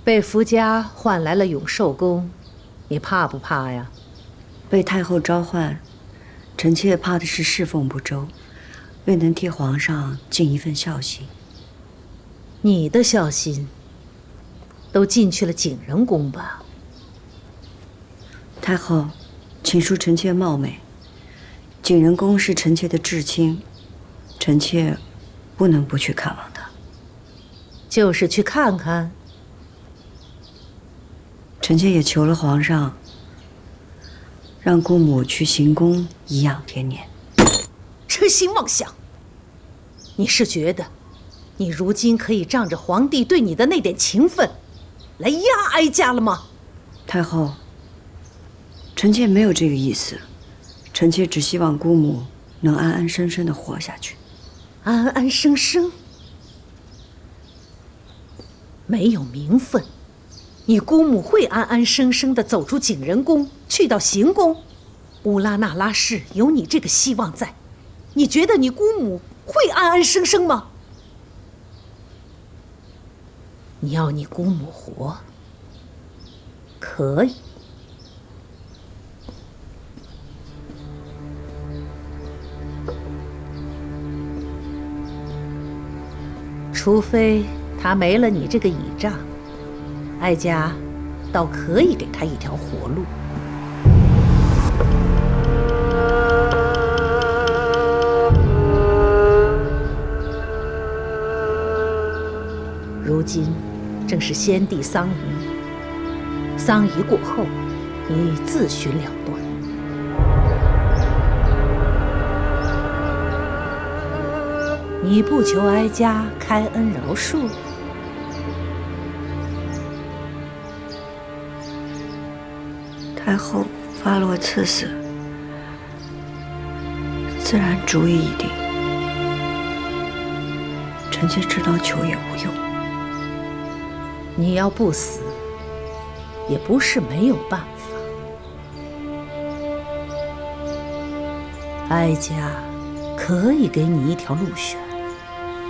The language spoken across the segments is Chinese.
被福家换来了永寿宫，你怕不怕呀？被太后召唤，臣妾怕的是侍奉不周，未能替皇上尽一份孝心。你的孝心都进去了景仁宫吧？太后，请恕臣妾冒昧，景仁宫是臣妾的至亲，臣妾不能不去看望他。就是去看看。臣妾也求了皇上，让姑母去行宫颐养天年。痴心妄想！你是觉得，你如今可以仗着皇帝对你的那点情分，来压哀家了吗？太后，臣妾没有这个意思，臣妾只希望姑母能安安生生地活下去。安安生生？没有名分，你姑母会安安生生地走出景仁宫，去到行宫？乌拉那拉氏有你这个希望在，你觉得你姑母会安安生生吗？你要你姑母活，可以。除非他没了你这个倚仗，哀家倒可以给他一条活路。如今正是先帝丧仪，丧仪过后，你自寻了断。你不求哀家开恩饶恕？太后发落赐死，自然主意已定。臣妾知道求也无用。你要不死，也不是没有办法。哀家可以给你一条路选。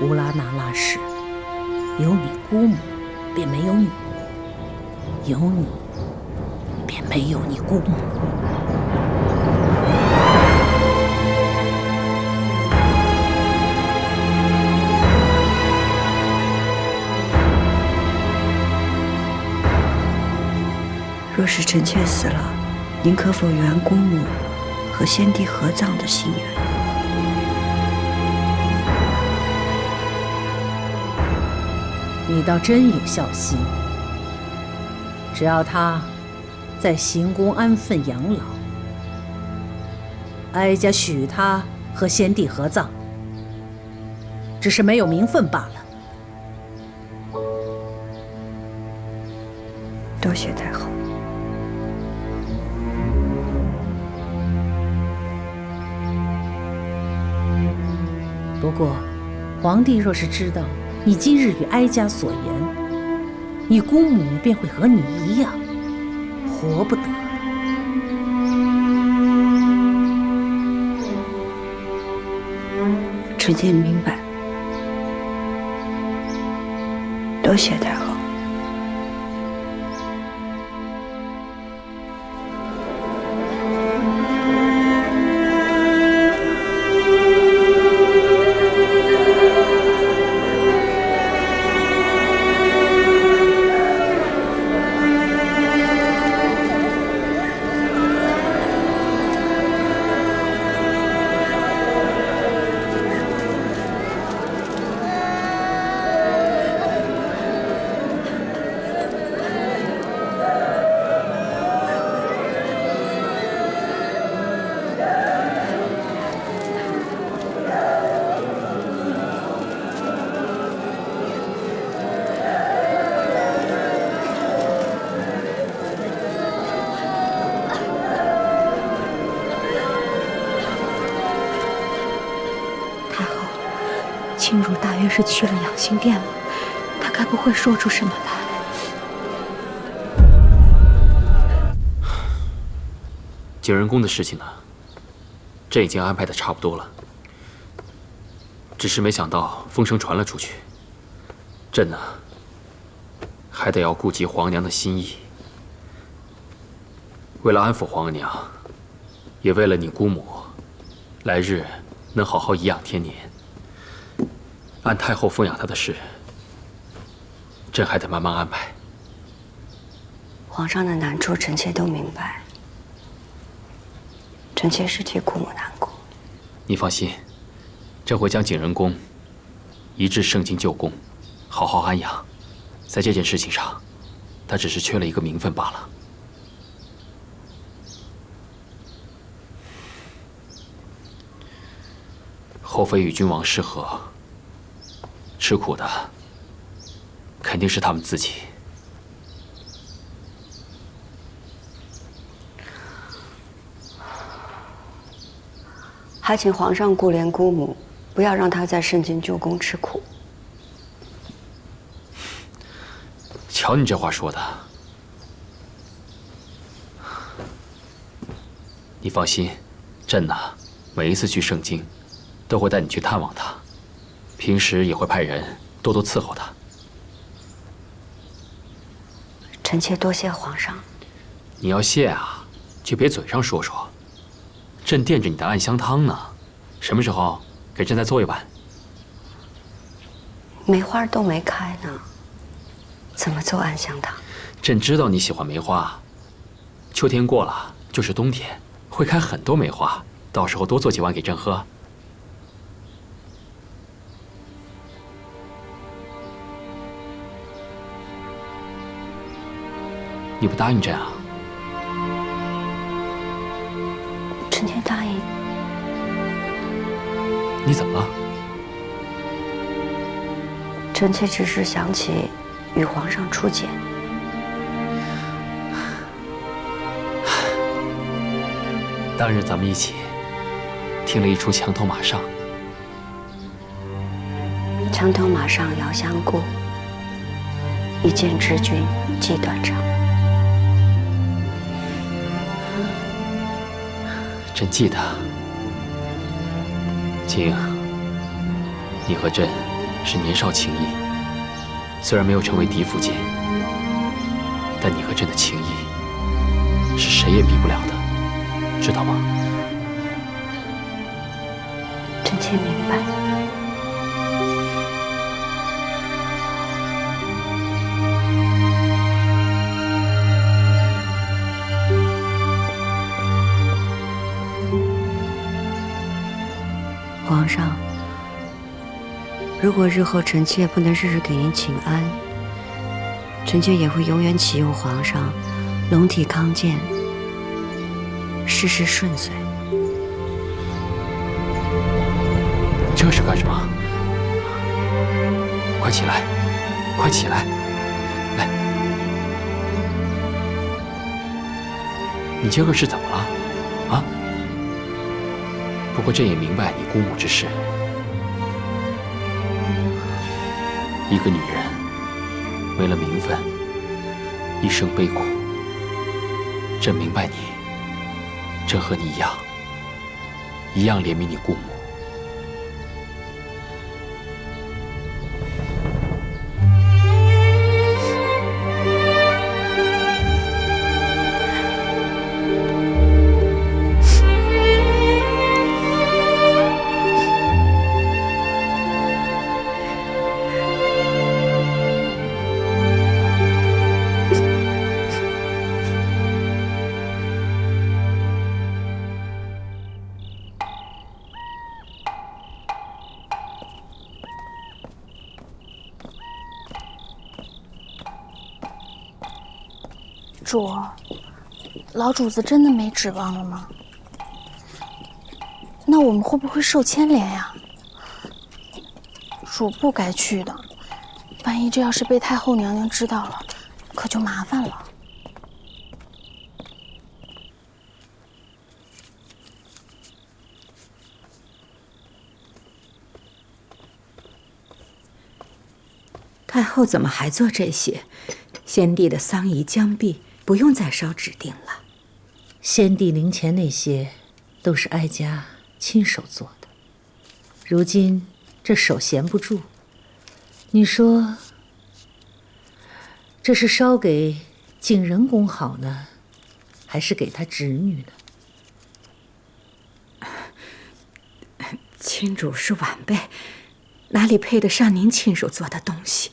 乌拉那拉氏，有你姑母，便没有你；有你，便没有你姑母。若是臣妾死了，您可否圆姑母和先帝合葬的心愿？你倒真有孝心。只要他在行宫安分养老，哀家许他和先帝合葬，只是没有名分罢了。多谢太后。不过，皇帝若是知道你今日与哀家所言，你姑母便会和你一样，活不得。臣妾明白，多谢太后。庆如大约是去了养心殿了，他该不会说出什么来。景仁宫的事情呢，朕已经安排的差不多了，只是没想到风声传了出去，朕呢，还得要顾及皇娘的心意。为了安抚皇娘，也为了你姑母来日能好好颐养天年，按太后奉养她的事，朕还得慢慢安排。皇上的难处，臣妾都明白。臣妾是替姑母难过。你放心，朕会将景仁宫移至圣经旧宫，好好安养。在这件事情上，他只是缺了一个名分罢了。后妃与君王失和，吃苦的肯定是他们自己。还请皇上顾怜姑母，不要让她在圣经旧宫吃苦。瞧你这话说的，你放心，朕呢，每一次去圣经，都会带你去探望她，平时也会派人多多伺候她。臣妾多谢皇上。你要谢啊，就别嘴上说说。朕惦着你的暗香汤呢，什么时候给朕再做一碗？梅花都没开呢，怎么做暗香汤？朕知道你喜欢梅花，秋天过了就是冬天，会开很多梅花，到时候多做几碗给朕喝。你不答应朕啊？臣妾答应。你怎么了？臣妾只是想起与皇上初见。当日咱们一起听了一出墙头马上。墙头马上遥相顾，一见知君即断肠。朕记得，景，你和朕是年少情谊，虽然没有成为嫡父间，但你和朕的情谊是谁也比不了的，知道吗？臣妾明白。皇上，如果日后臣妾不能日日给您请安，臣妾也会永远祈佑皇上龙体康健，事事顺遂。这是干什么？快起来，快起来！来，你这个是怎么了？啊？不过朕也明白你姑母之事。一个女人为了名分，一生悲苦。朕明白你，朕和你一样，一样怜悯你姑母。主，老主子真的没指望了吗？那我们会不会受牵连呀？主不该去的，万一这要是被太后娘娘知道了，可就麻烦了。太后怎么还做这些？先帝的丧仪将毕，不用再烧纸锭了。先帝灵前那些，都是哀家亲手做的。如今这手闲不住，你说，这是烧给景仁公好呢，还是给他侄女呢？亲主是晚辈，哪里配得上您亲手做的东西？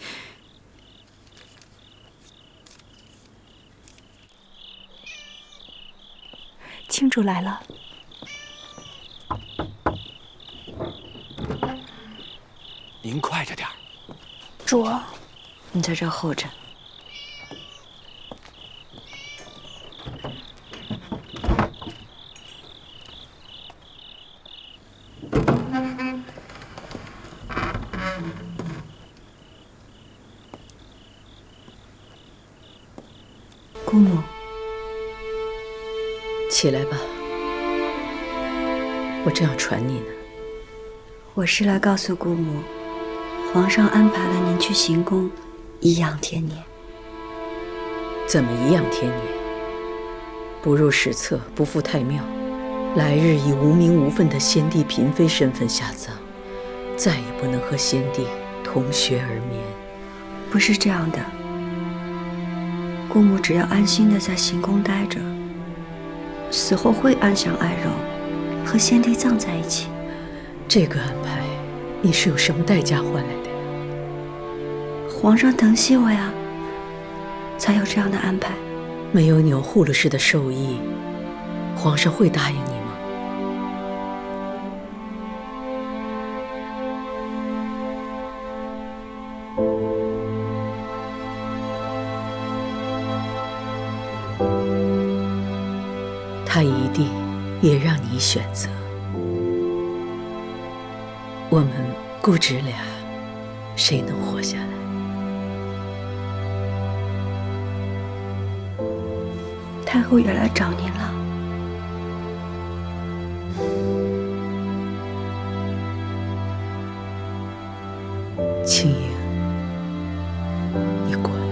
亲主来了。您快着点儿。主，你在这候着。姑母，起来吧，我正要传你呢。我是来告诉姑母，皇上安排了您去行宫颐养天年。怎么颐养天年？不入史册，不赴太庙，来日以无名无分的先帝嫔妃身份下葬，再也不能和先帝同穴而眠。不是这样的，姑母只要安心的在行宫待着，死后会安享爱肉，和先帝葬在一起。这个安排，你是有什么代价换来的呀？皇上疼惜我呀，才有这样的安排。没有钮祜禄氏的授意，皇上会答应你吗？他一定也让你选择。我们姑侄俩，谁能活下来？太后也来找您了。青莹，你过来。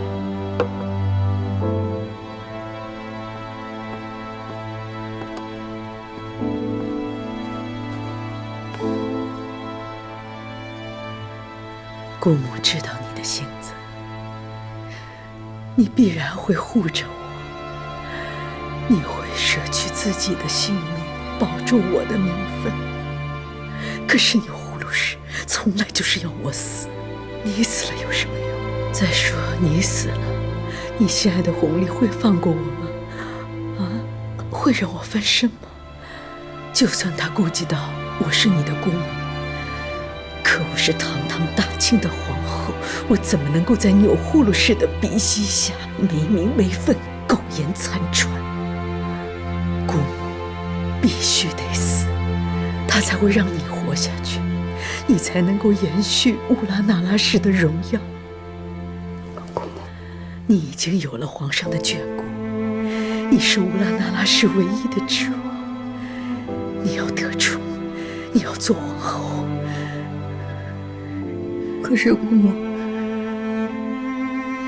姑母知道你的性子，你必然会护着我，你会舍去自己的性命，保住我的名分。可是你祜禄氏从来就是要我死，你死了有什么用？再说你死了，你心爱的弘历会放过我吗？会让我翻身吗？就算他顾及到我是你的姑母，可我是堂堂大清的皇后，我怎么能够在钮祜禄氏的鼻息下没名没分、苟延残喘？姑母必须得死，她才会让你活下去，你才能够延续乌拉那拉氏的荣耀。姑母，你已经有了皇上的眷顾，你是乌拉那拉氏唯一的指望。你要得宠，你要做皇后。可是姑母，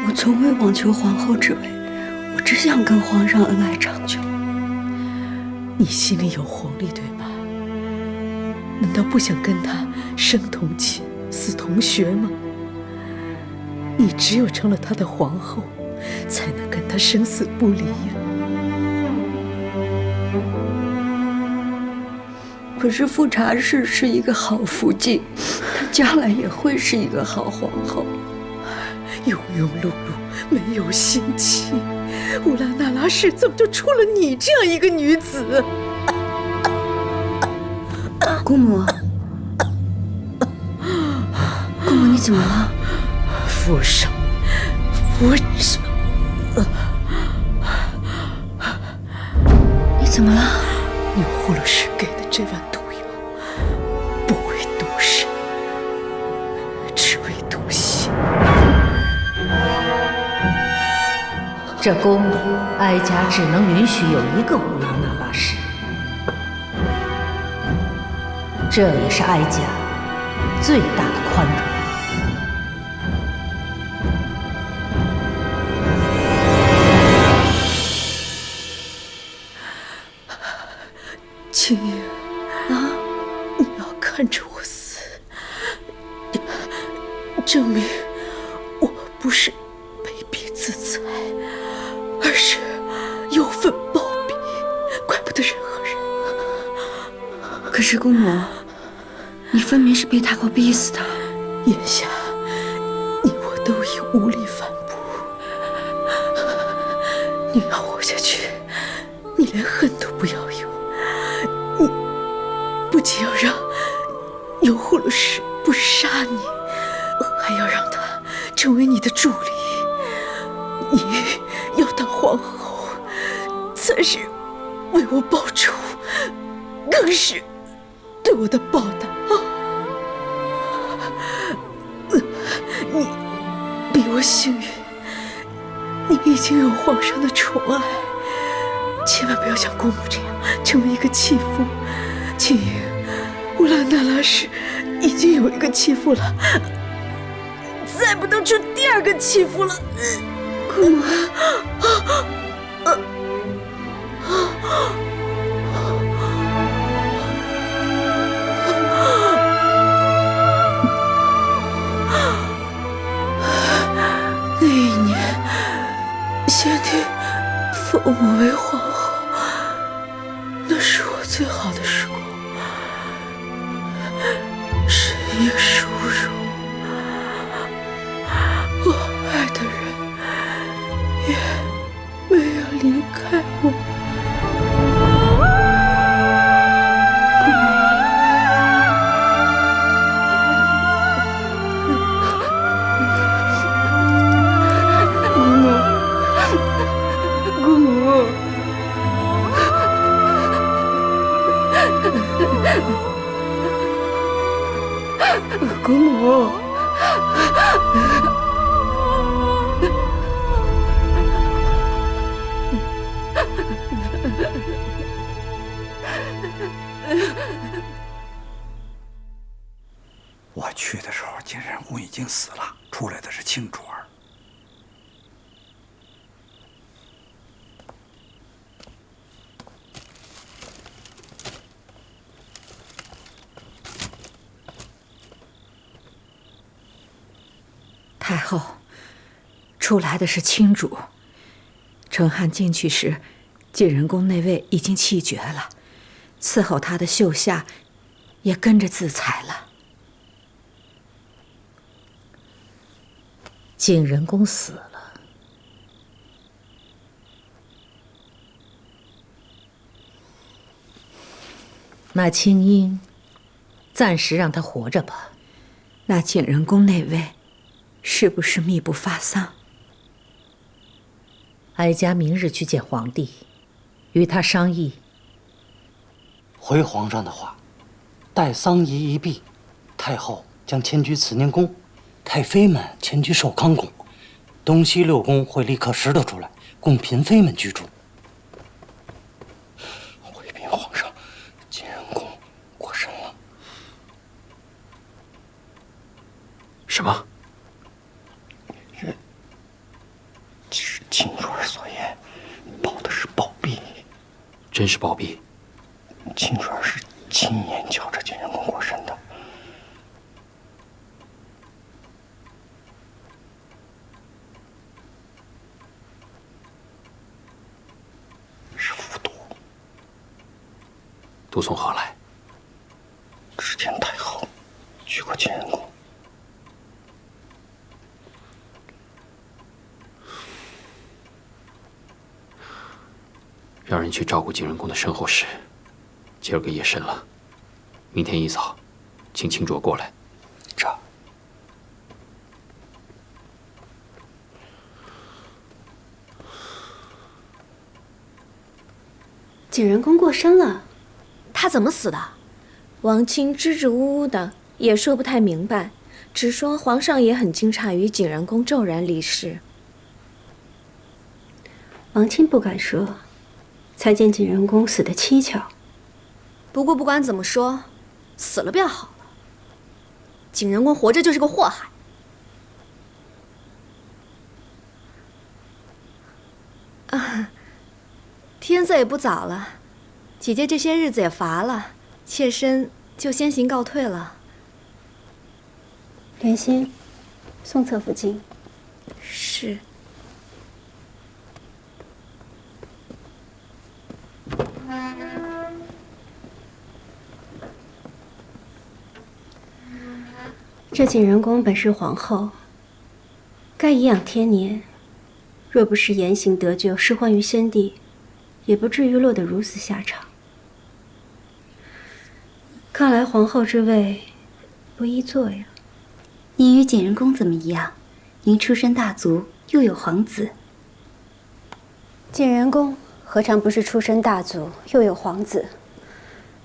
我从未妄求皇后之位，我只想跟皇上恩爱长久。你心里有弘历，对吧？难道不想跟他生同寝，死同穴吗？你只有成了他的皇后，才能跟他生死不离呀。可是富察氏是一个好福晋，她将来也会是一个好皇后。庸庸碌碌，没有心气，乌拉那拉氏怎么就出了你这样一个女子？姑母，姑母，你怎么了？扶上，扶上！你怎么了？钮祜禄氏给的这碗毒药，不为毒身，只为毒心。这宫里，哀家只能允许有一个乌拉那拉氏，这也是哀家最大的宽容。青莹啊，你要看着我死，证明我不是卑鄙自私。是姑母，你分明是被太后逼死的。眼下你我都已无力反驳，你要活下去，你连恨都不要有。你不仅要让有护鲁氏不杀你，还要让他成为你的助理。你要当皇后，才是为我报仇，更是对我的报答。你比我幸运，你已经有皇上的宠爱，千万不要像姑母这样成为一个弃妇。青莹，乌拉那拉氏已经有一个弃妇了，再不能出第二个弃妇了。姑母，那一年，先帝封我为皇后，那是我最好的时光，身应殊荣。我爱的人也没有离开我。姑母，我去的时候，景仁公已经死了，出来的是庆主儿。太后，出来的是亲主。成汉进去时，景仁宫那位已经气绝了，伺候他的秀夏也跟着自裁了。景仁公死了，那青英，暂时让他活着吧。那景仁宫那位，是不是密不发丧？哀家明日去见皇帝，与他商议。回皇上的话，待丧仪一毕，太后将迁居慈宁宫，太妃们迁居寿康宫，东西六宫会立刻拾掇出来，供嫔妃们居住。回禀皇上，景仁公过身了。什么？是秦主儿所言，保的是宝璧。真是宝璧？秦主儿是亲眼瞧着景仁公过身的。是服毒。毒从何来？之前太后去过景仁宫。让人去照顾景仁公的身后事。今儿个夜深了，明天一早，请清卓过来。这。景仁公过身了，他怎么死的？王清支支吾吾的，也说不太明白，只说皇上也很惊诧于景仁公骤然离世。王清不敢说，才见景仁公死得蹊跷。不过不管怎么说，死了便好了。景仁公活着就是个祸害。啊，天色也不早了，姐姐这些日子也乏了，妾身就先行告退了。莲心，送侧福晋。是。这景仁宫本是皇后，该颐养天年。若不是言行得救，失欢于先帝，也不至于落得如此下场。看来皇后之位不易做呀。您与景仁宫怎么一样？您出身大族，又有皇子。景仁宫何尝不是出身大族，又有皇子？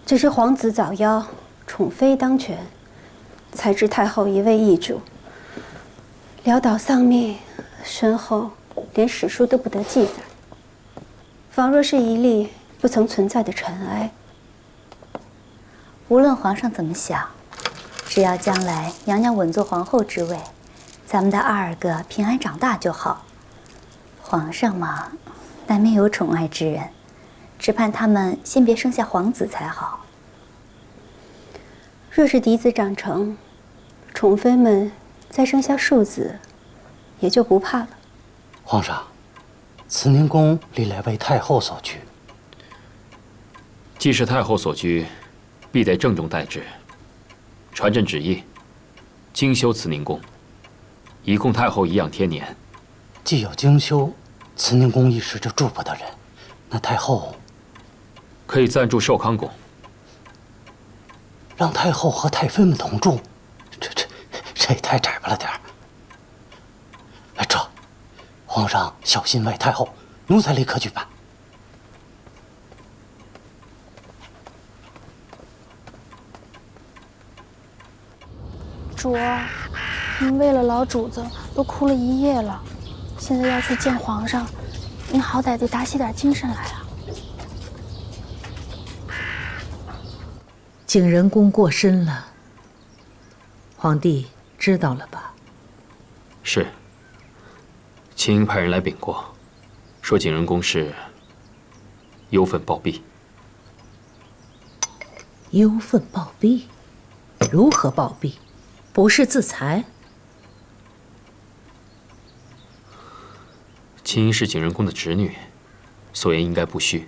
只是皇子早夭，宠妃当权，才知太后一味易主，潦倒丧命，身后连史书都不得记载，仿若是一粒不曾存在的尘埃。无论皇上怎么想，只要将来娘娘稳坐皇后之位，咱们的22个平安长大就好。皇上嘛，难免有宠爱之人，只盼他们先别生下皇子才好。若是嫡子长成，宠妃们再生下庶子，也就不怕了。皇上，慈宁宫历来为太后所居，既是太后所居，必得郑重待之。传朕旨意，精修慈宁宫，以供太后颐养天年。既有精修慈宁宫一时就住不得人，那太后可以暂住寿康宫。让太后和太妃们同住，这也太窄巴了点儿。哎，这皇上小心为太后，奴才立刻举办。主儿，您为了老主子都哭了一夜了，现在要去见皇上，您好歹得打起点精神来啊！景仁宫过身了，皇帝知道了吧？是。卿派人来禀过，说景仁宫是忧愤暴毙。忧愤暴毙？如何暴毙？不是自裁？卿是景仁宫的侄女，所言应该不虚。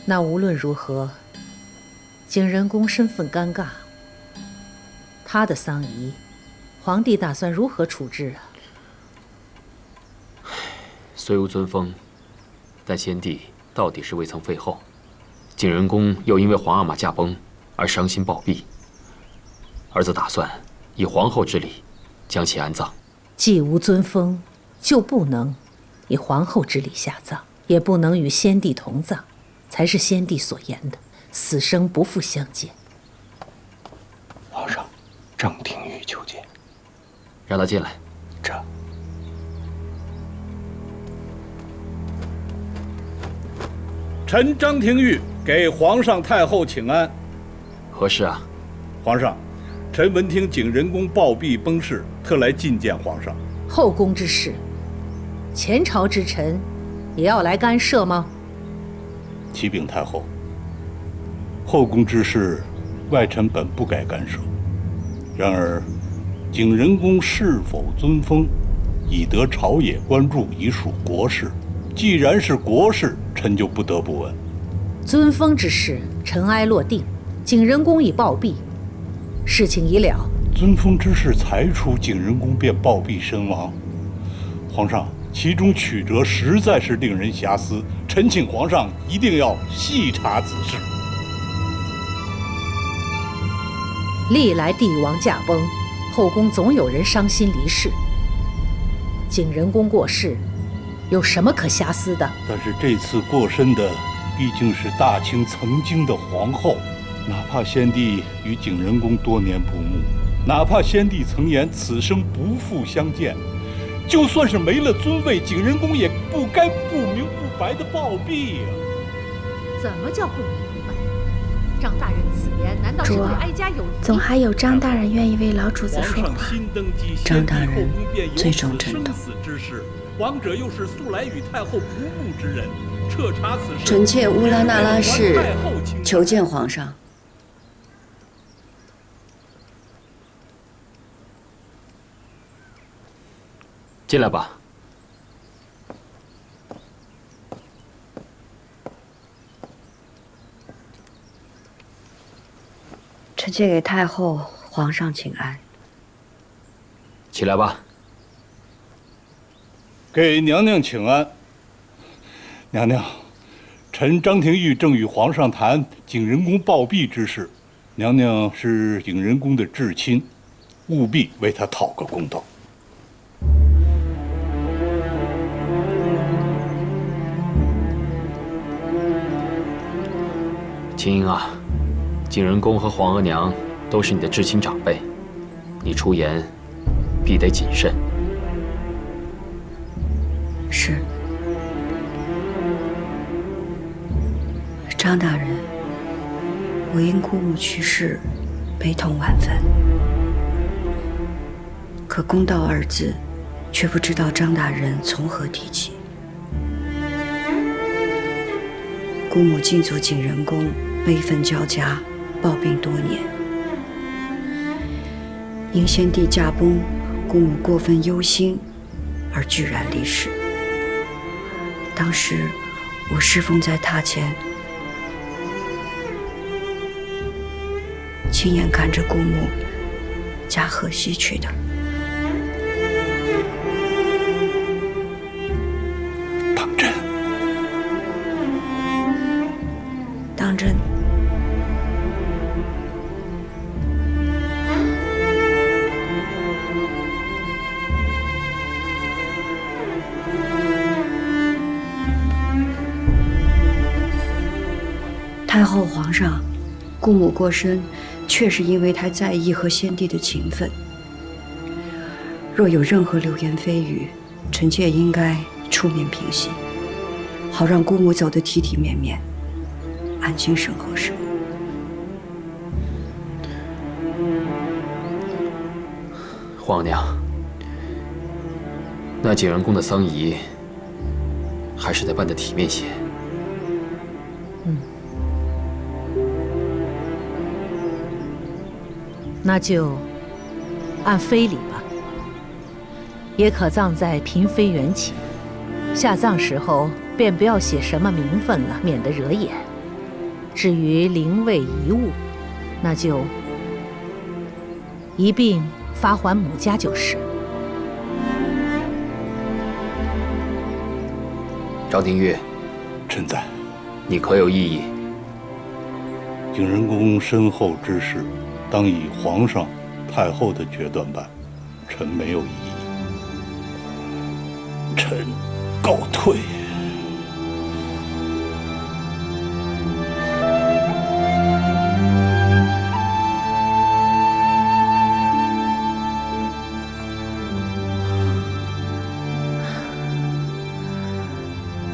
那无论如何，景仁宫身份尴尬，他的丧仪，皇帝打算如何处置啊？虽无尊封，但先帝到底是未曾废后，景仁宫又因为皇阿玛驾崩而伤心暴毙，儿子打算以皇后之礼将其安葬。既无尊封，就不能以皇后之礼下葬，也不能与先帝同葬，才是先帝所言的死生不复相见。皇上，郑廷玉求见。让他进来。这。臣张廷玉给皇上太后请安。何事啊？皇上，臣闻听景仁宫暴毙崩逝，特来觐见皇上。后宫之事，前朝之臣也要来干涉吗？启禀太后，后宫之事，外臣本不该干涉。然而，景仁宫是否尊封，已得朝野关注，已属国事。既然是国事，臣就不得不问。尊封之事，尘埃落定，景仁宫已暴毙，事情已了。尊封之事才出，景仁宫便暴毙身亡。皇上，其中曲折实在是令人遐思，臣请皇上一定要细查此事。历来帝王驾崩，后宫总有人伤心离世。景仁宫过世，有什么可遐思的？但是这次过身的毕竟是大清曾经的皇后，哪怕先帝与景仁宫多年不睦，哪怕先帝曾言此生不复相见，就算是没了尊位，景仁宫也不该不明不白的暴毙呀！怎么叫不明不白？张大人此言难道是对哀家有疑？总还有张大人愿意为老主子说话。张大人最重朕的。王者又是素来与太后不睦之人，彻查此事。臣妾乌拉那拉氏求见皇上。进来吧。臣妾给太后、皇上请安。起来吧。给娘娘请安。娘娘，臣张廷玉正与皇上谈景仁宫暴毙之事，娘娘是景仁宫的至亲，务必为他讨个公道。青英啊，景仁宫和皇额娘都是你的至亲长辈，你出言必得谨慎。是。张大人，我因姑母去世，悲痛万分。可公道二字，却不知道张大人从何提起。姑母进祖景仁宫，悲愤交加，抱病多年。因先帝驾崩，姑母过分忧心，而居然离世。当时我侍奉在榻前，亲眼看着姑母驾鹤西去的。当真？当真。太后、皇上，姑母过身，确是因为太在意和先帝的情分。若有任何流言蜚语，臣妾应该出面平息，好让姑母走得体体面面，安心身后事。皇娘，那景仁宫的丧仪，还是得办得体面些。那就按非礼吧，也可葬在嫔妃原寝。下葬时候便不要写什么名分了，免得惹眼。至于灵位遗物，那就一并发还母家就是。张廷玉，臣在。你可有异议？景仁宫身后之事，当以皇上、太后的决断办，臣没有异议。臣告退。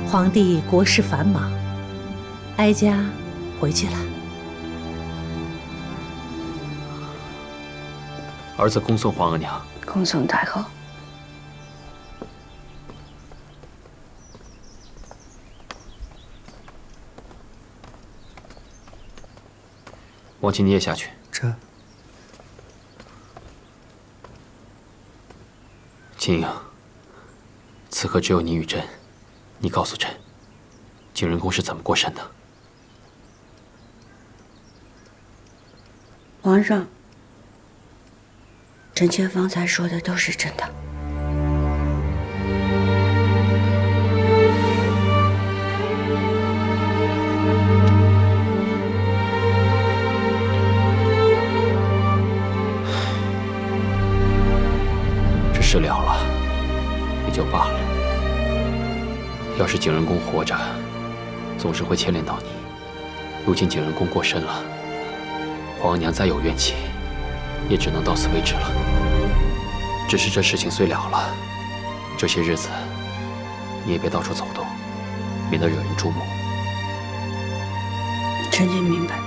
皇帝国事繁忙，哀家回去了。儿子恭送皇额娘。恭送太后。王亲，你也下去。这。青英，此刻只有你与朕，你告诉朕，景仁宫是怎么过身的？皇上，臣妾方才说的都是真的。这事了了，也就罢了。要是景仁宫活着，总是会牵连到你。如今景仁宫过身了，皇额娘再有怨气，也只能到此为止了。只是这事情虽了了，这些日子你也别到处走动，免得惹人注目。臣妾明白。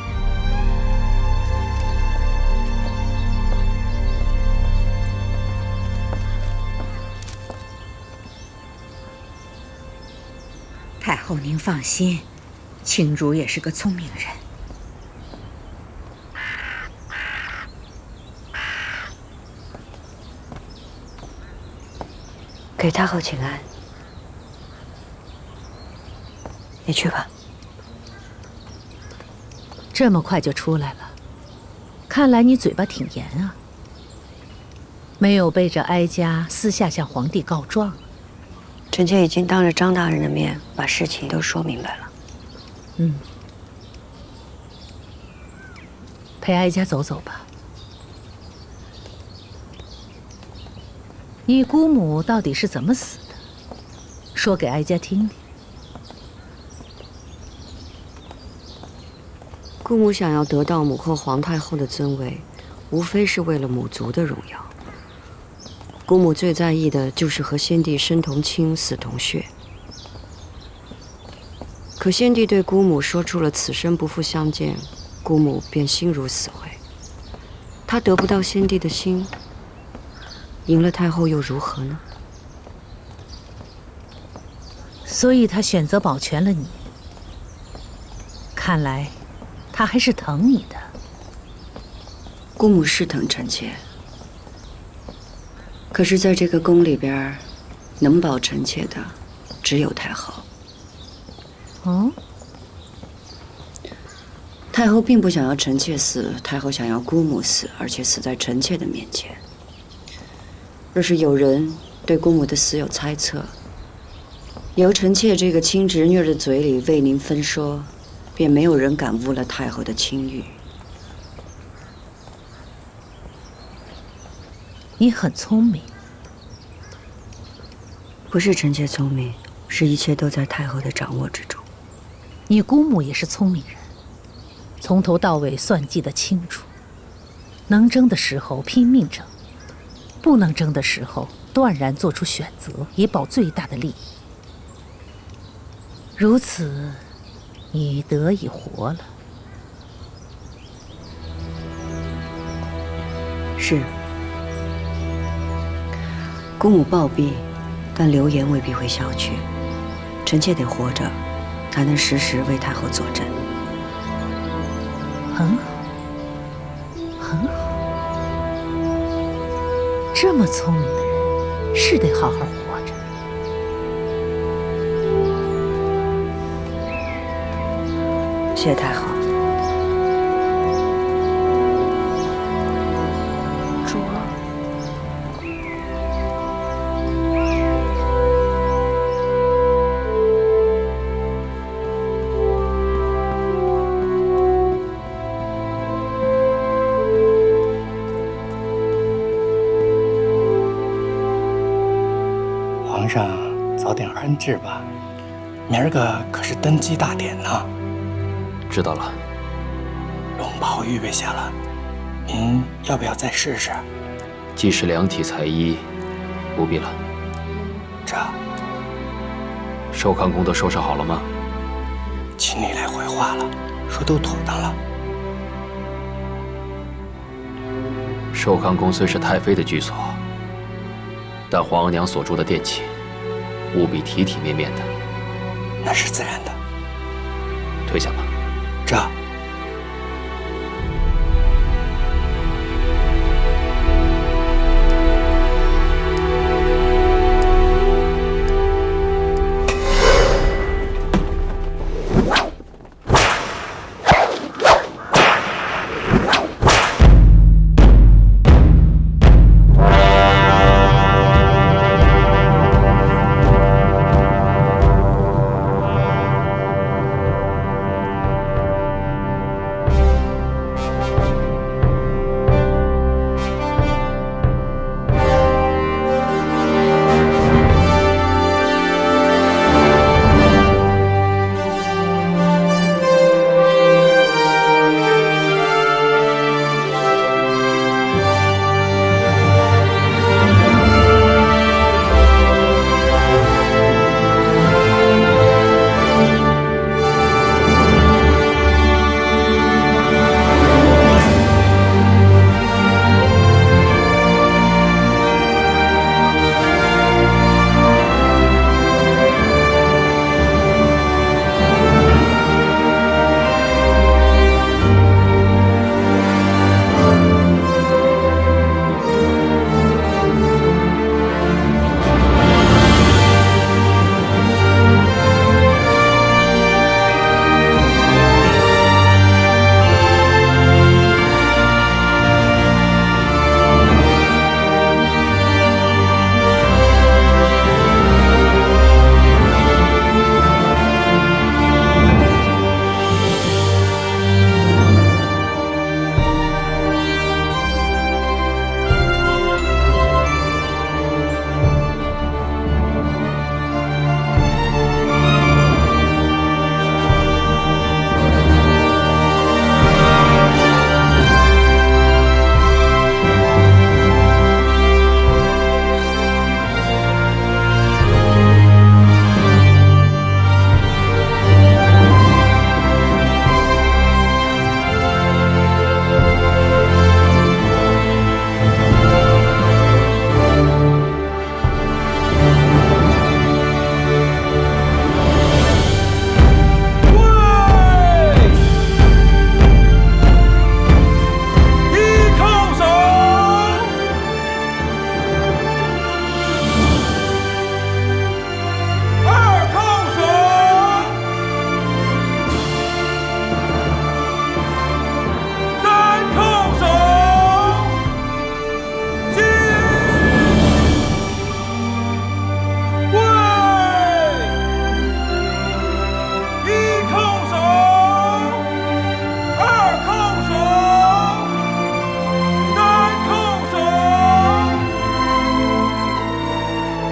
太后，您放心，青如也是个聪明人。给太后请安。你去吧。这么快就出来了，看来你嘴巴挺严啊，没有背着哀家私下向皇帝告状。臣妾已经当着张大人的面把事情都说明白了。陪哀家走走吧。你姑母到底是怎么死的？说给哀家听听。姑母想要得到母后皇太后的尊位，无非是为了母族的荣耀。姑母最在意的就是和先帝生同亲，死同血。可先帝对姑母说出了此生不复相见，姑母便心如死灰。她得不到先帝的心，赢了太后又如何呢？所以她选择保全了你。看来，她还是疼你的。姑母是疼臣妾，可是在这个宫里边，能保臣妾的只有太后。哦，太后并不想要臣妾死，太后想要姑母死，而且死在臣妾的面前。若是有人对姑母的死有猜测，由臣妾这个亲侄女的嘴里为您分说，便没有人敢污了太后的清誉。你很聪明。不是臣妾聪明，是一切都在太后的掌握之中。你姑母也是聪明人，从头到尾算计得清楚，能争的时候拼命争，不能争的时候断然做出选择，以保最大的利益。如此，你得以活了。是，姑母暴毙，但流言未必会消去。臣妾得活着，才能时时为太后坐镇。很好，很好。这么聪明的人，是得好好活着。谢太后。主儿，皇上早点安置吧，明儿个可是登基大典呢。知道了。龙袍预备下了，您要不要再试试？既是量体裁衣，不必了。这寿康宫都收拾好了吗？秦理来回话了，说都妥当了。寿康宫虽是太妃的居所，但皇额娘所住的殿寝，务必体体面面的。那是自然的。退下吧。这。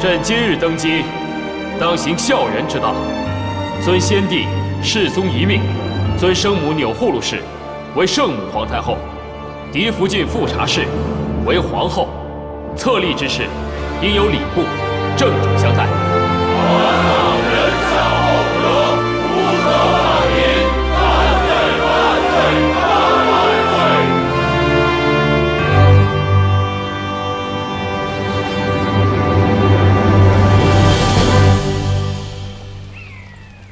朕今日登基，当行孝仁之道，尊先帝世宗遗命，尊生母钮祜禄氏为圣母皇太后，嫡福晋富察氏为皇后。册立之事，应有礼部正主相待。人孝厚德，无可霸凌，万岁万岁万岁！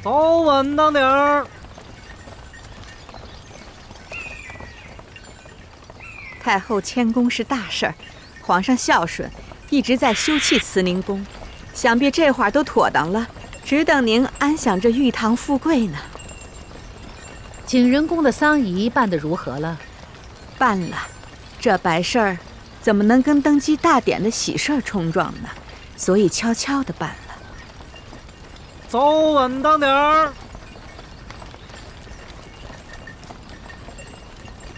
走稳当点儿。太后迁宫是大事儿，皇上孝顺，一直在修葺慈宁宫，想必这会儿都妥当了，只等您安享这玉堂富贵呢。景仁宫的丧仪办得如何了？办了，这白事儿怎么能跟登基大典的喜事儿冲撞呢？所以悄悄地办了。走稳当点儿。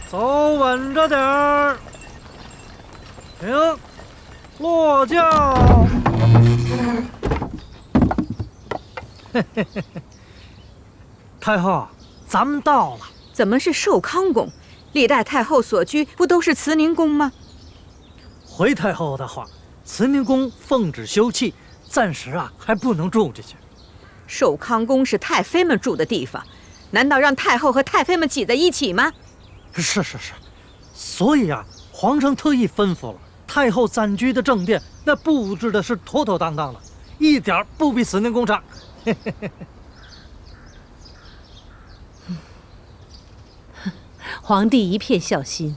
走稳着点儿。停，落轿。太后，咱们到了。怎么是寿康宫？历代太后所居不都是慈宁宫吗？回太后的话，慈宁宫奉旨修葺，暂时还不能住进去。寿康宫是太妃们住的地方，难道让太后和太妃们挤在一起吗？是，所以皇上特意吩咐了，太后暂居的正殿那布置的是妥妥当当的，一点不比慈宁宫差。皇帝一片孝心。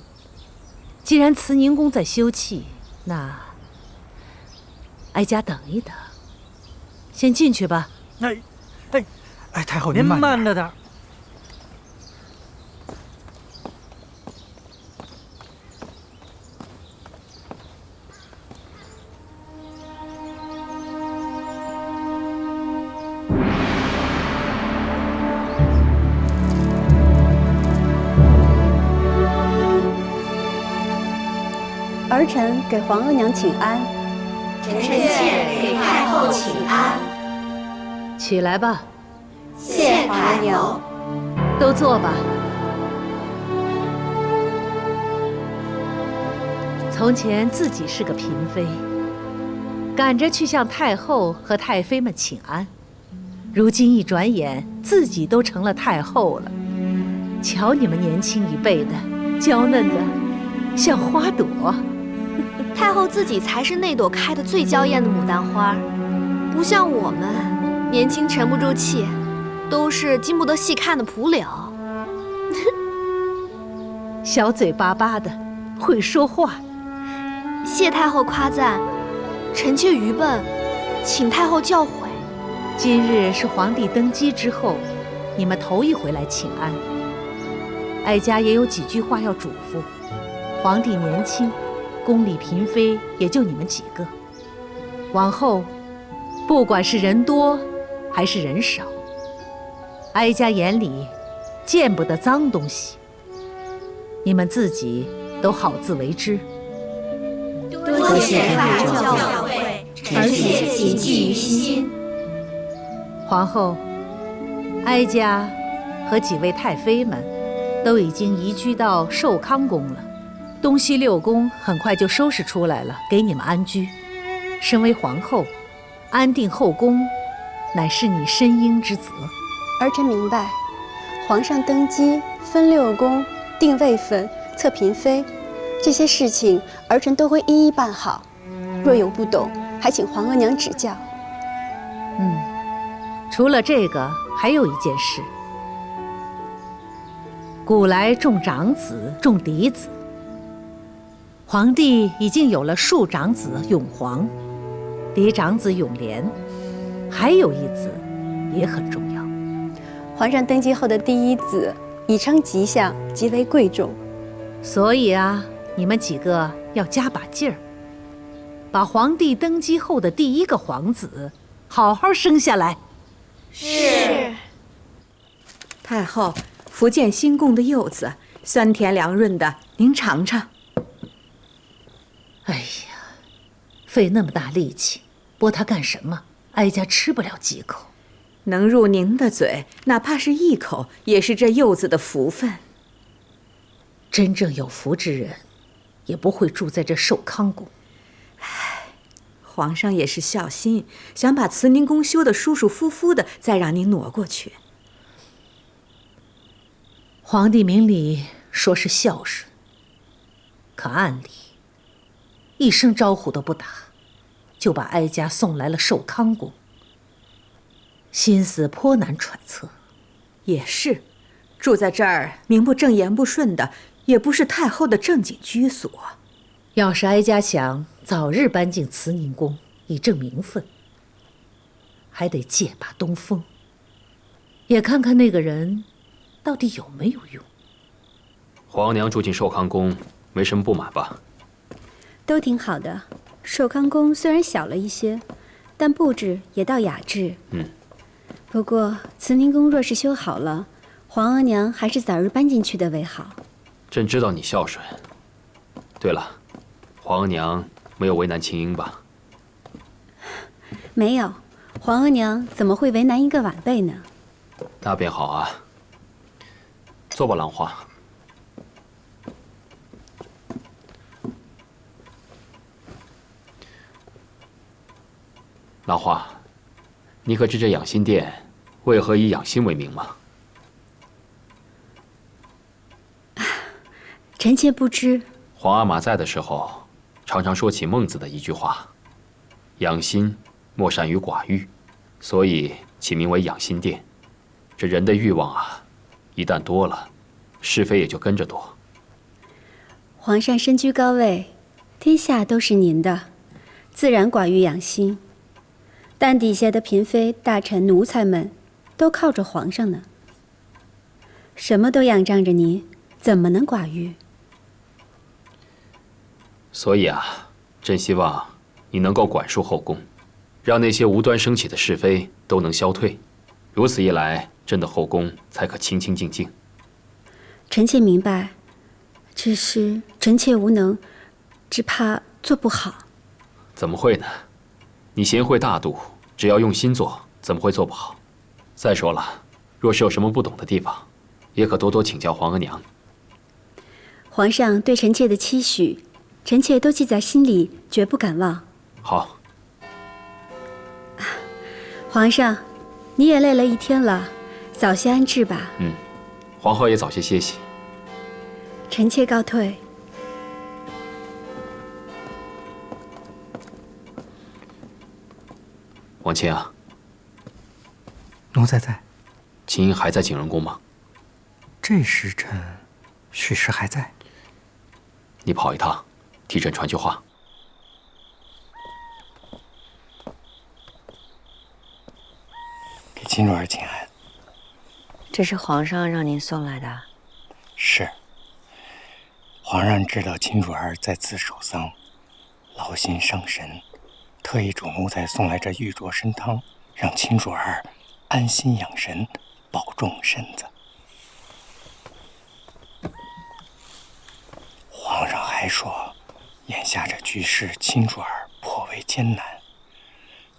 既然慈宁宫在修葺，那哀家等一等，先进去吧。太后您慢着点。儿臣给皇额娘请安。臣妾给太后请安。起来吧。谢太后。都坐吧。从前自己是个嫔妃，赶着去向太后和太妃们请安，如今一转眼自己都成了太后了。瞧你们年轻一辈的，娇嫩的像花朵。太后自己才是那朵开得最娇艳的牡丹花，不像我们年轻沉不住气，都是经不得细看的蒲柳。小嘴巴巴的，会说话。谢太后夸赞，臣妾愚笨，请太后教诲。今日是皇帝登基之后，你们头一回来请安，哀家也有几句话要嘱咐。皇帝年轻，宫里嫔妃也就你们几个，往后不管是人多还是人少，哀家眼里见不得脏东西，你们自己都好自为之。多谢太后教诲，臣妾谨记于心。皇后，哀家和几位太妃们都已经移居到寿康宫了，东西六宫很快就收拾出来了，给你们安居。身为皇后，安定后宫乃是你身应之责。儿臣明白，皇上登基分六宫、定位分、册嫔妃，这些事情儿臣都会一一办好。若有不懂，还请皇额娘指教。除了这个，还有一件事。古来重长子，重嫡子。皇帝已经有了庶长子永璜，嫡长子永琏，还有一子也很重要。皇上登基后的第一子，已称吉祥，极为贵重。所以你们几个要加把劲儿，把皇帝登基后的第一个皇子好好生下来。是。太后，福建新贡的柚子酸甜凉润的，您尝尝。哎呀，费那么大力气，剥它干什么？哀家吃不了几口。能入您的嘴，哪怕是一口，也是这幼子的福分。真正有福之人，也不会住在这寿康宫。皇上也是孝心，想把慈宁宫修得舒舒服服的，再让您挪过去。皇帝明里说是孝顺，可暗里一声招呼都不打，就把哀家送来了寿康宫。心思颇难揣测。也是，住在这儿名不正言不顺的，也不是太后的正经居所。要是哀家想早日搬进慈宁宫，以正名分，还得借把东风，也看看那个人到底有没有用。皇娘住进寿康宫，没什么不满吧？都挺好的。寿康宫虽然小了一些，但布置也倒雅致。不过慈宁宫若是修好了，皇额娘还是早日搬进去的为好。朕知道你孝顺。对了，皇额娘没有为难青樱吧？没有，皇额娘怎么会为难一个晚辈呢？那便好啊。坐吧，兰花。兰花，你可知这养心殿为何以养心为名吗？臣妾不知。皇阿玛在的时候，常常说起孟子的一句话：“养心莫善于寡欲”，所以起名为养心殿。这人的欲望啊，一旦多了，是非也就跟着多。皇上身居高位，天下都是您的，自然寡欲养心。但底下的嫔妃、大臣、奴才们，都靠着皇上呢。什么都仰仗着您，怎么能寡欲？所以啊，朕希望你能够管束后宫，让那些无端升起的是非都能消退。如此一来，朕的后宫才可清清静静。臣妾明白，只是臣妾无能，只怕做不好。怎么会呢？你贤惠大度，只要用心做，怎么会做不好？再说了，若是有什么不懂的地方，也可多多请教皇额娘。皇上对臣妾的期许，臣妾都记在心里，绝不敢忘。好。皇上，你也累了一天了，早些安置吧。皇后也早些歇息。臣妾告退。王卿啊，奴才在。青樱还在景仁宫吗？这时辰，许是还在。你跑一趟，替朕传句话。给秦主儿请安。这是皇上让您送来的。是。皇上知道秦主儿在此守丧，劳心伤神，特意嘱奴才送来这玉镯参汤，让秦主儿安心养神，保重身子。皇上还说，眼下这局势，秦主儿颇为艰难。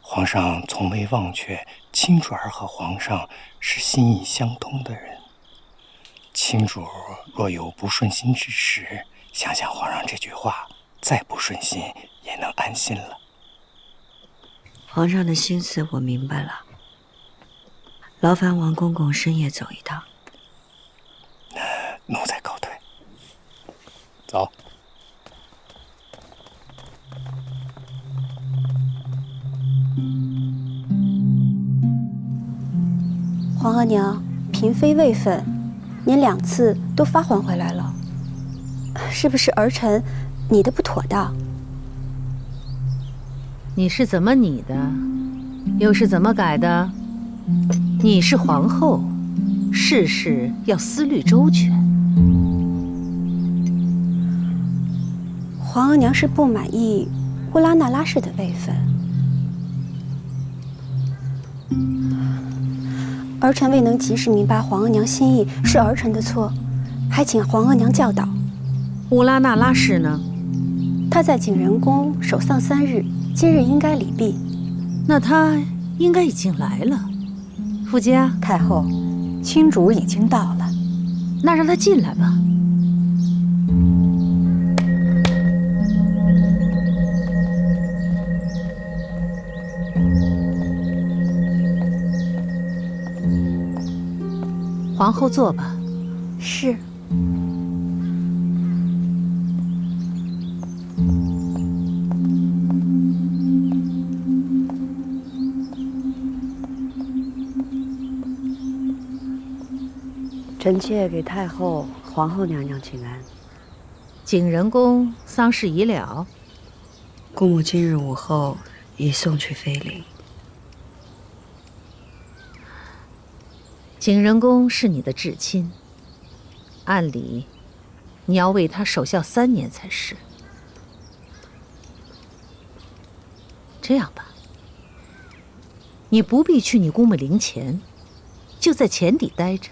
皇上从未忘却秦主儿和皇上是心意相通的人。秦主若有不顺心之时，想想皇上这句话，再不顺心也能安心了。皇上的心思我明白了，劳烦王公公深夜走一趟。奴才告退。走。皇额娘，嫔妃位分，您2次都发还回来了，是不是儿臣拟的不妥当？你是怎么拟的，又是怎么改的？你是皇后，事事要思虑周全。皇额娘是不满意乌拉那拉氏的位分，儿臣未能及时明白皇额娘心意，是儿臣的错，还请皇额娘教导。乌拉那拉氏呢？她在景仁宫守丧3日，今日应该礼毕。那他应该已经来了。傅家，太后，亲主已经到了，那让他进来吧。皇后坐吧。是。臣妾给太后、皇后娘娘请安。景仁宫丧事已了，姑母今日午后已送去妃陵。景仁宫是你的至亲，按理你要为他守孝3年才是。这样吧，你不必去你姑母陵前，就在前邸待着。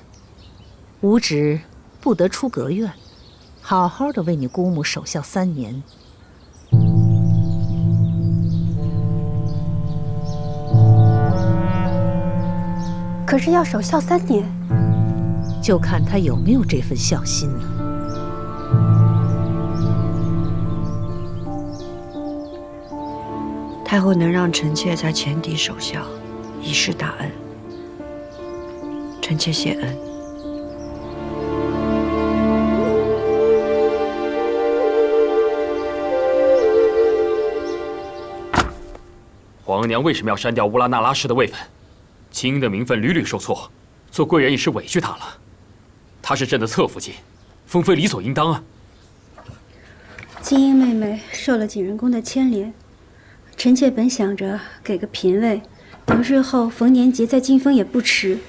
吾旨不得出阁院，好好的为你姑母守孝3年。可是要守孝3年，就看他有没有这份孝心了。太后能让臣妾在前邸守孝，已是大恩。臣妾谢恩。皇娘为什么要删掉乌拉那拉氏的位分？青英的名分屡屡受挫，做贵人已是委屈她了。她是朕的侧福晋，封妃理所应当啊。青英妹妹受了景仁宫的牵连，臣妾本想着给个嫔位，等日后逢年节再进封也不迟。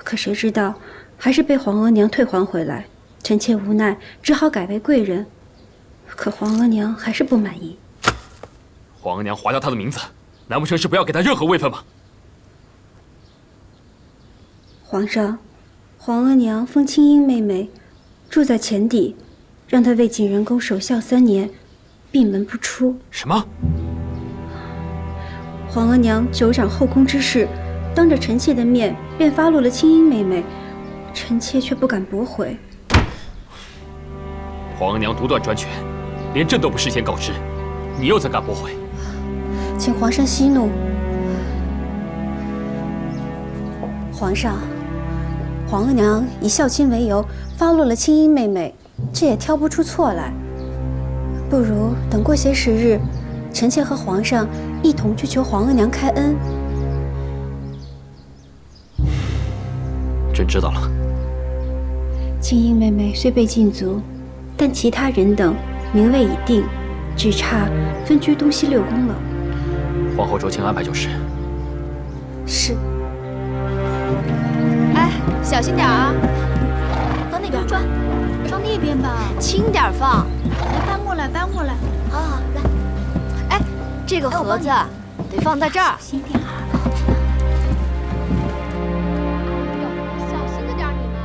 可谁知道还是被皇额娘退还回来，臣妾无奈只好改为贵人。可皇额娘还是不满意。皇娘划掉她的名字，难不成是不要给她任何位分吗？皇上，皇额娘封青英妹妹住在前邸，让她为景仁宫守孝3年，闭门不出。什么？皇额娘久掌后宫之事，当着臣妾的面便发落了青英妹妹，臣妾却不敢驳回。皇娘独断专权，连朕都不事先告知，你又怎敢驳回？请皇上息怒。皇上，皇额娘以孝亲为由发落了青英妹妹，这也挑不出错来。不如等过些时日，臣妾和皇上一同去求皇额娘开恩。朕知道了。青英妹妹虽被禁足，但其他人等名位已定，只差分居东西6宫了。皇后酌情安排就是。是。哎，小心点啊！往哪边装？装那边吧。轻点放。来，搬过来，搬过来。好好来。哎，这个盒子得放在这儿。小心点啊！小心着点，你们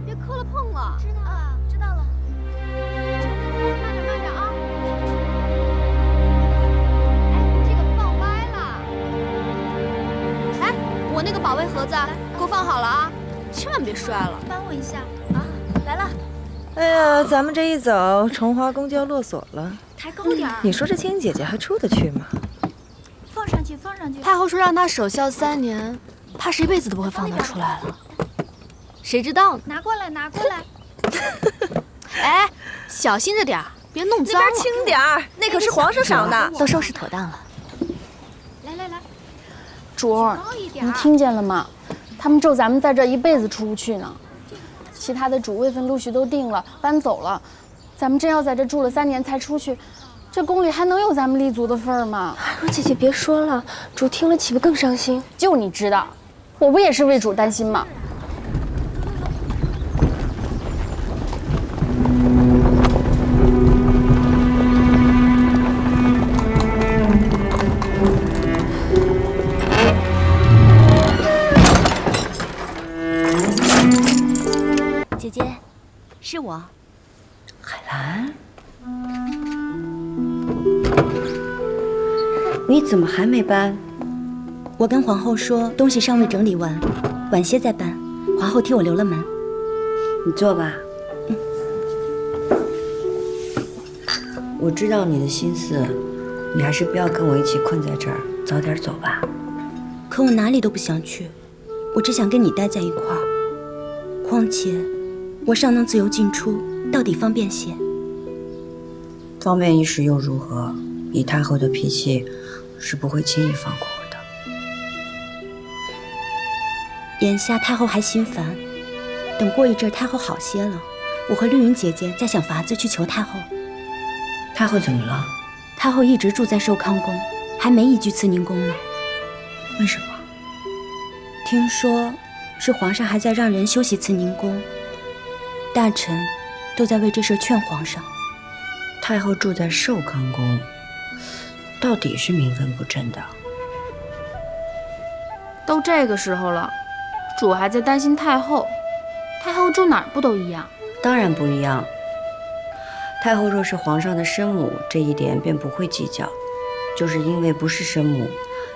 别磕了碰了。知道了，知道了。慢点，慢点啊！哎，这个放歪了。哎，我那个保卫盒子给我放好了啊，千万别摔了。帮我一下啊！来了。哎呀，咱们这一走，崇华宫就要落锁了。抬高点儿。你说这青英姐姐还出得去吗？放上去，放上去。太后说让她守孝3年，怕是一辈子都不会放她出来了。谁知道呢？拿过来，拿过来。哎，小心着点儿，别弄脏了。那边轻点儿，那可是皇上赏的。都收拾妥当了。来来来，主儿，你听见了吗？他们咒咱们在这一辈子出不去呢。其他的主位分陆续都定了，搬走了。咱们真要在这住了3年才出去，这宫里还能有咱们立足的份儿吗？若姐姐别说了，主听了岂不更伤心？就你知道，我不也是为主担心吗？姐姐，是我。海兰，你怎么还没搬？我跟皇后说，东西尚未整理完，晚些再搬。皇后替我留了门。你坐吧。我知道你的心思，你还是不要跟我一起困在这儿，早点走吧。可我哪里都不想去，我只想跟你待在一块儿。况且，我尚能自由进出，到底方便些。方便一时又如何？以太后的脾气，是不会轻易放过我的。眼下太后还心烦，等过一阵太后好些了，我和绿云姐姐再想法子去求太后。太后怎么了？太后一直住在寿康宫，还没移居慈宁宫呢。为什么？听说是皇上还在让人修习慈宁宫，大臣都在为这事劝皇上。太后住在寿康宫，到底是名分不正的。都这个时候了，主还在担心太后，太后住哪儿不都一样？当然不一样。太后若是皇上的生母，这一点便不会计较，就是因为不是生母，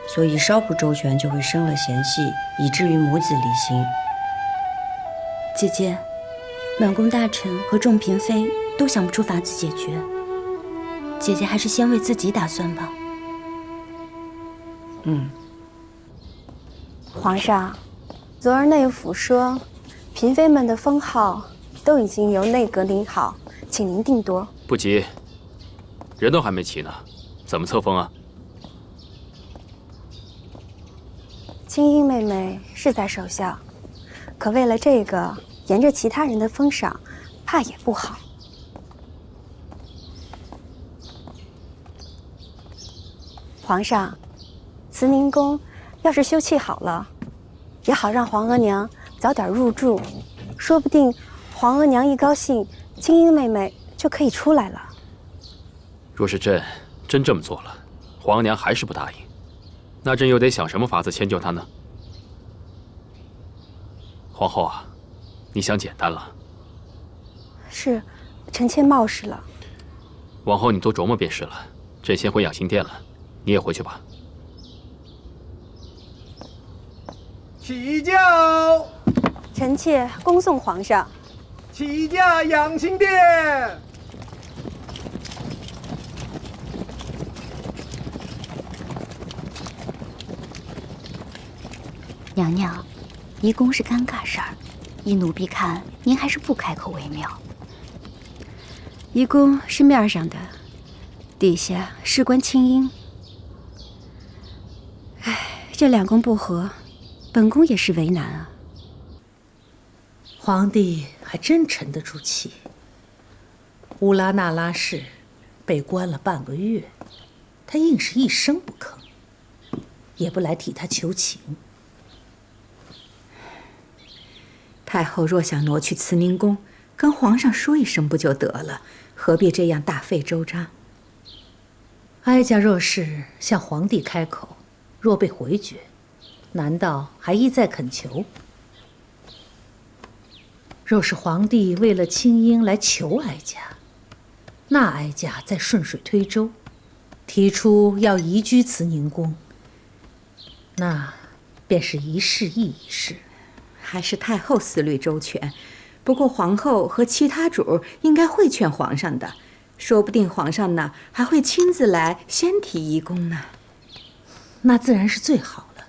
所以稍不周全就会生了嫌隙，以至于母子离心。姐姐，满宫大臣和众嫔妃都想不出法子解决，姐姐还是先为自己打算吧。皇上，昨儿内府说，嫔妃们的封号都已经由内阁领好，请您定夺。不急，人都还没齐呢，怎么册封啊？青樱妹妹是在守孝，可为了这个沿着其他人的封赏，怕也不好。皇上，慈宁宫要是修葺好了，也好让皇额娘早点入住，说不定皇额娘一高兴，青樱妹妹就可以出来了。若是朕真这么做了，皇娘还是不答应，那朕又得想什么法子迁就她呢？皇后啊，你想简单了。是，臣妾冒失了。往后你多琢磨便是了。朕先回养心殿了，你也回去吧。起轿！臣妾恭送皇上。起驾养心殿。娘娘，移宫是尴尬事儿，依奴婢看，您还是不开口为妙。移宫是面上的，底下事关青樱。唉，这两宫不和，本宫也是为难啊。皇帝还真沉得住气。乌拉那拉氏被关了半个月，他硬是一声不吭，也不来替他求情。太后若想挪去慈宁宫，跟皇上说一声不就得了？何必这样大费周章？哀家若是向皇帝开口，若被回绝，难道还一再恳求？若是皇帝为了青樱来求哀家，那哀家再顺水推舟，提出要移居慈宁宫，那便是一事议一事。还是太后思虑周全，不过皇后和其他主应该会劝皇上的，说不定皇上呢还会亲自来先提移宫呢。那自然是最好了。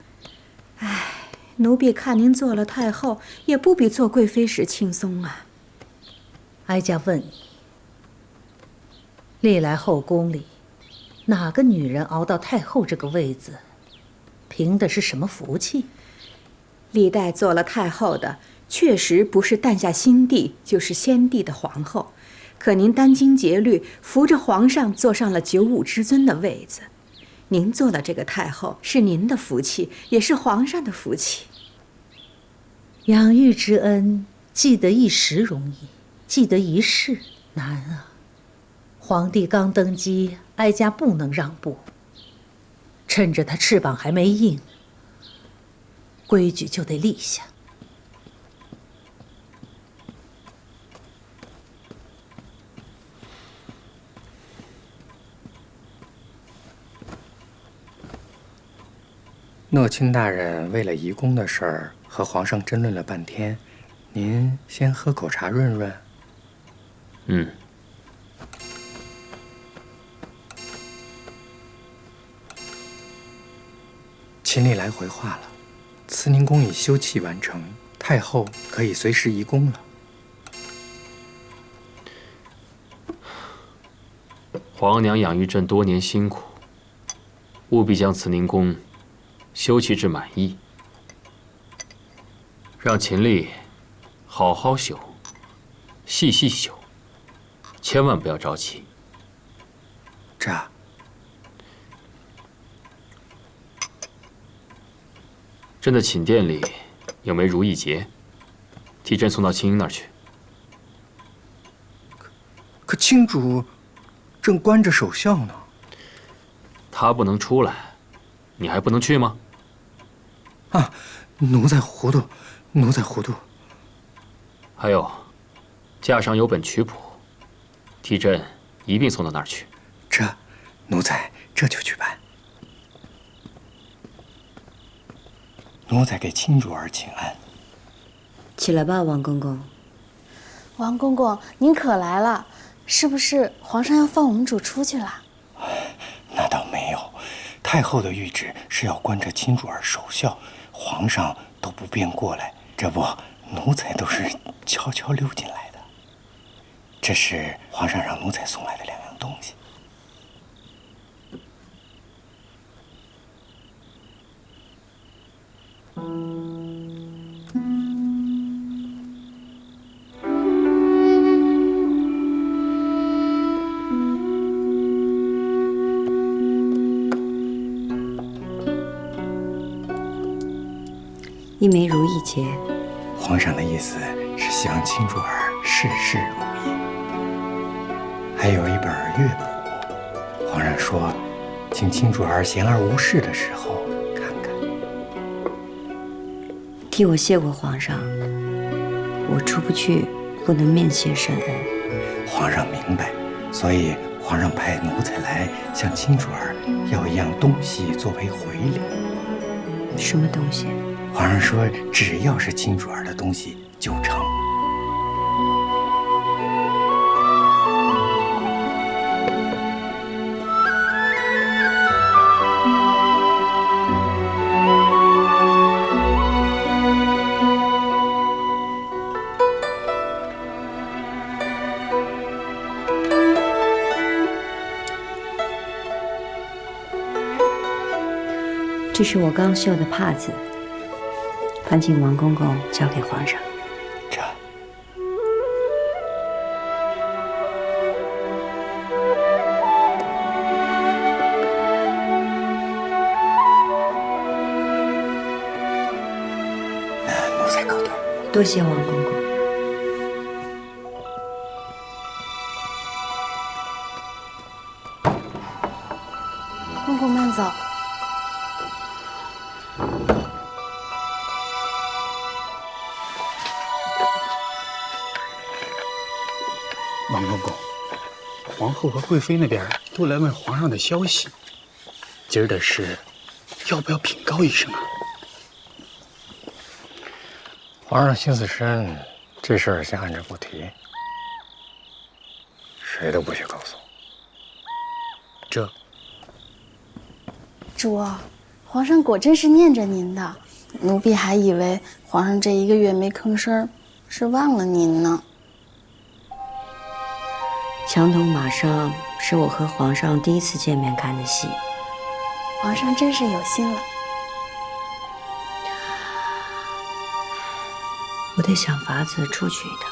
唉，奴婢看您做了太后，也不比做贵妃时轻松啊。哀家问你，历来后宫里，哪个女人熬到太后这个位子，凭的是什么福气？历代做了太后的，确实不是诞下新帝，就是先帝的皇后。可您殚精竭虑，扶着皇上坐上了95之尊的位子。您做了这个太后，是您的福气，也是皇上的福气。养育之恩，记得一时容易，记得一世难啊。皇帝刚登基，哀家不能让步，趁着他翅膀还没硬，规矩就得立下。诺卿大人为了移宫的事儿和皇上争论了半天，您先喝口茶润润。嗯。秦历来回话了，慈宁宫已修葺完成，太后可以随时移宫了。皇娘养育朕多年辛苦，务必将慈宁宫修葺至满意，让秦历好好修，细细修，千万不要着急。这。朕的寝殿里有枚如意结，替朕送到青樱那儿去。可卿主正关着守孝呢。他不能出来，你还不能去吗？啊，奴才糊涂，奴才糊涂。还有，架上有本曲谱，替朕一并送到那儿去。奴才这就去办。奴才给卿主儿请安。起来吧，王公公。王公公，您可来了，是不是皇上要放我们主出去了？那倒没有，太后的谕旨是要关着卿主儿守孝，皇上都不便过来。这不，奴才都是悄悄溜进来的。这是皇上让奴才送来的2样东西。一枚如意结。皇上的意思是希望卿主儿事事如意。还有一本乐谱，皇上说，请卿主儿闲而无事的时候看看。替我谢过皇上，我出不去，不能面谢圣恩。皇上明白，所以皇上派奴才来向卿主儿要一样东西作为回礼。什么东西？皇上说，只要是卿主儿的东西就成。这是我刚绣的帕子，烦请王公公交给皇上。这。奴才告退。多谢王公公。公公慢走。王公公，皇后和贵妃那边都来问皇上的消息。今儿的事，要不要禀告一声啊？皇上心思深，这事儿先按着不提，谁都不许告诉我。这。主，皇上果真是念着您的，奴婢还以为皇上这1个月没吭声，是忘了您呢。墙头马上是我和皇上第1次见面看的戏，皇上真是有心了。我得想法子出去一趟。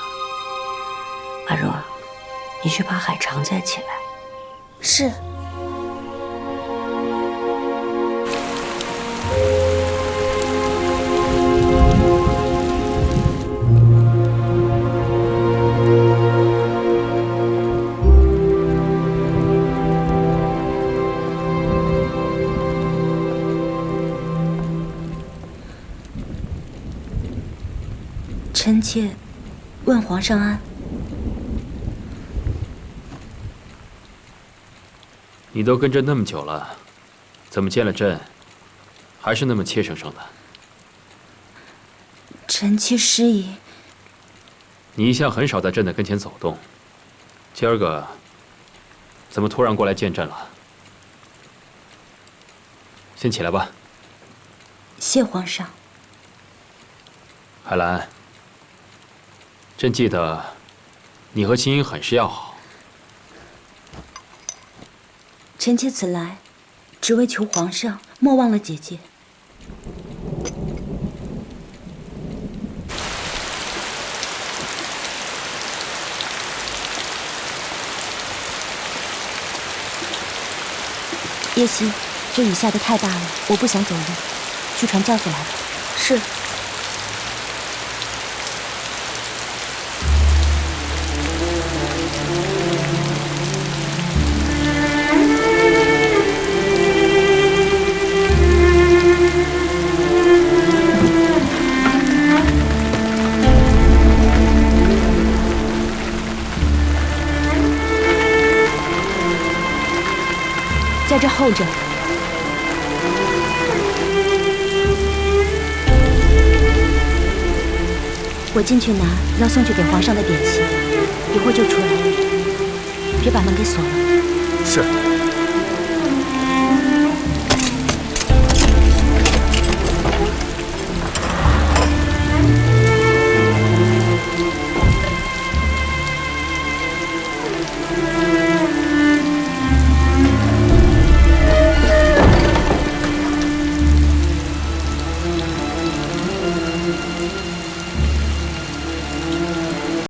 阿若，你去把海棠摘起来。是。臣妾问皇上安。你都跟朕那么久了，怎么见了朕还是那么怯生生的。臣妾失仪。你一向很少在朕的跟前走动，今儿个怎么突然过来见朕了？先起来吧。谢皇上。海兰，朕记得你和秦英很是要好。臣妾此来，只为求皇上莫忘了姐姐。叶曦，这雨下得太大了，我不想走路，去传轿子来。是。在这候着。我进去拿要送去给皇上的点心，一会儿就出来，别把门给锁了。是。